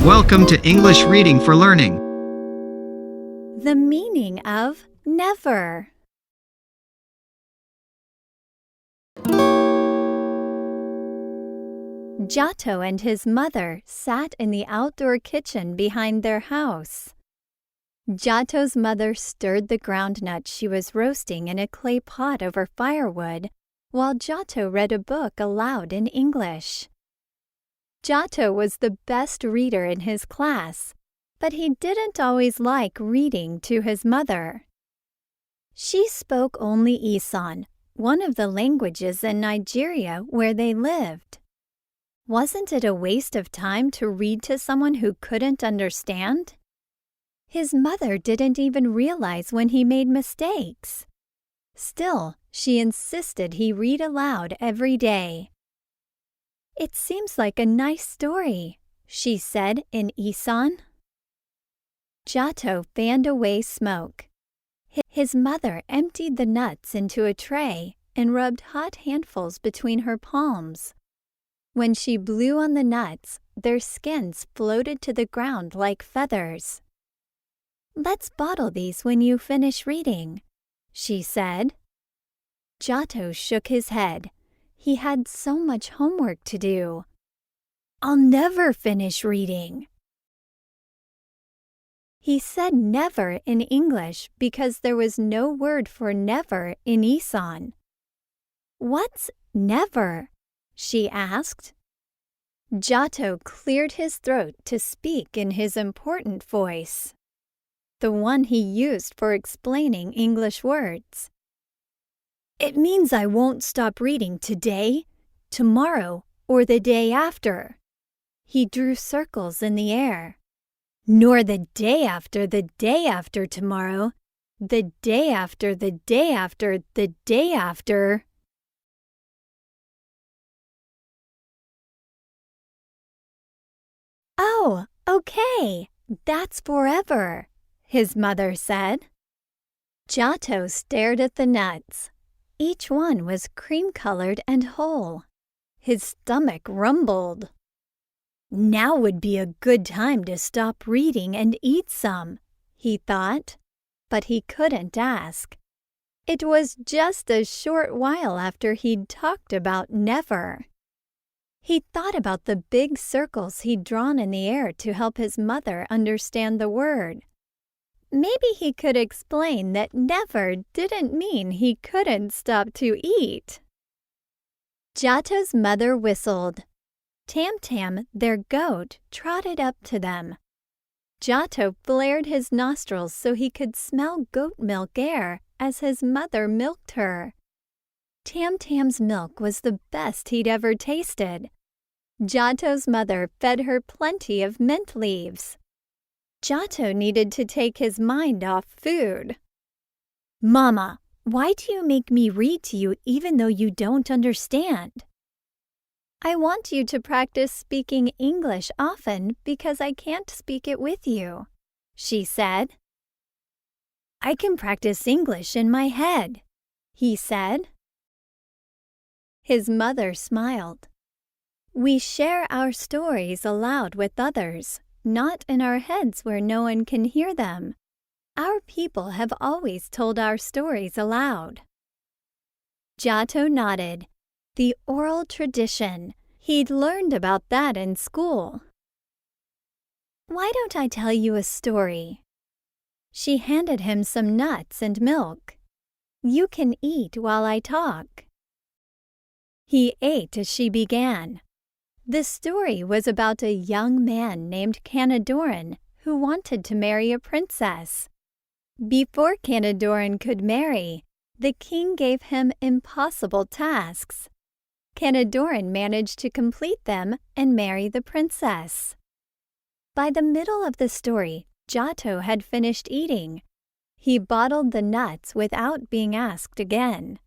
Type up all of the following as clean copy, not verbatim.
Welcome to English Reading for Learning. The meaning of never. Giotto and his mother sat in the outdoor kitchen behind their house. Giotto's mother stirred the groundnuts she was roasting in a clay pot over firewood, while Giotto read a book aloud in English. Giotto was the best reader in his class, but he didn't always like reading to his mother. She spoke only Isan, one of the languages in Nigeria where they lived. Wasn't it a waste of time to read to someone who couldn't understand? His mother didn't even realize when he made mistakes. Still, she insisted he read aloud every day. "It seems like a nice story," she said in Isan. Giotto fanned away smoke. His mother emptied the nuts into a tray and rubbed hot handfuls between her palms. When she blew on the nuts, their skins floated to the ground like feathers. "Let's bottle these when you finish reading," she said. Giotto shook his head. He had so much homework to do. "I'll never finish reading." He said never in English because there was no word for never in Isan. "What's never?" she asked. Giotto cleared his throat to speak in his important voice, the one he used for explaining English words. "It means I won't stop reading today, tomorrow, or the day after." He drew circles in the air. "Nor the day after tomorrow, the day after the day after the day after." "Oh, okay, that's forever," his mother said. Giotto stared at the nuts. Each one was cream-colored and whole. His stomach rumbled. "Now would be a good time to stop reading and eat some," he thought, but he couldn't ask. It was just a short while after he'd talked about never. He thought about the big circles he'd drawn in the air to help his mother understand the word. Maybe he could explain that never didn't mean he couldn't stop to eat. Giotto's mother whistled. Tam-Tam, their goat, trotted up to them. Giotto flared his nostrils so he could smell goat milk air as his mother milked her. Tam-Tam's milk was the best he'd ever tasted. Giotto's mother fed her plenty of mint leaves. Giotto needed to take his mind off food. "Mama, why do you make me read to you even though you don't understand?" "I want you to practice speaking English often because I can't speak it with you," she said. "I can practice English in my head," he said. His mother smiled. "We share our stories aloud with others, not in our heads where no one can hear them. Our people have always told our stories aloud." Giotto nodded. The oral tradition. He'd learned about that in school. "Why don't I tell you a story?" She handed him some nuts and milk. "You can eat while I talk." He ate as she began. The story was about a young man named Canadoran who wanted to marry a princess. Before Canadoran could marry, the king gave him impossible tasks. Canadoran managed to complete them and marry the princess. By the middle of the story, Giotto had finished eating. He bottled the nuts without being asked again.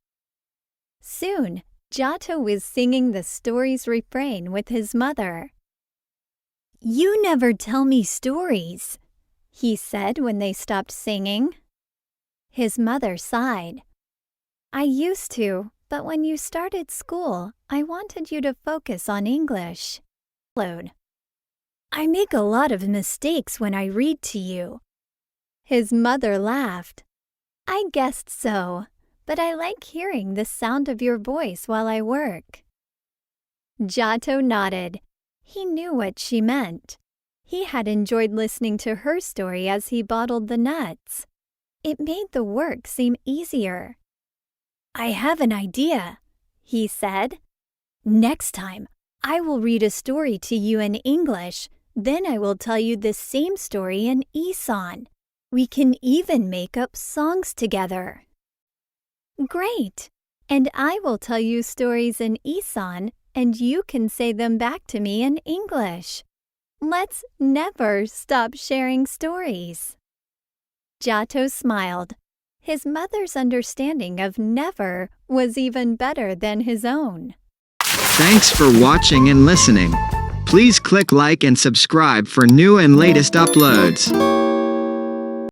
Soon, Giotto was singing the story's refrain with his mother. "You never tell me stories," he said when they stopped singing. His mother sighed. "I used to, but when you started school, I wanted you to focus on English." I make a lot of mistakes when I read to you." His mother laughed. "I guessed so, but I like hearing the sound of your voice while I work." Giotto nodded. He knew what she meant. He had enjoyed listening to her story as he bottled the nuts. It made the work seem easier. "I have an idea," he said. "Next time, I will read a story to you in English. Then I will tell you the same story in Isan. We can even make up songs together." "Great! And I will tell you stories in Isan, and you can say them back to me in English. Let's never stop sharing stories." Giotto smiled. His mother's understanding of never was even better than his own. Thanks for watching and listening. Please click like and subscribe for new and latest uploads.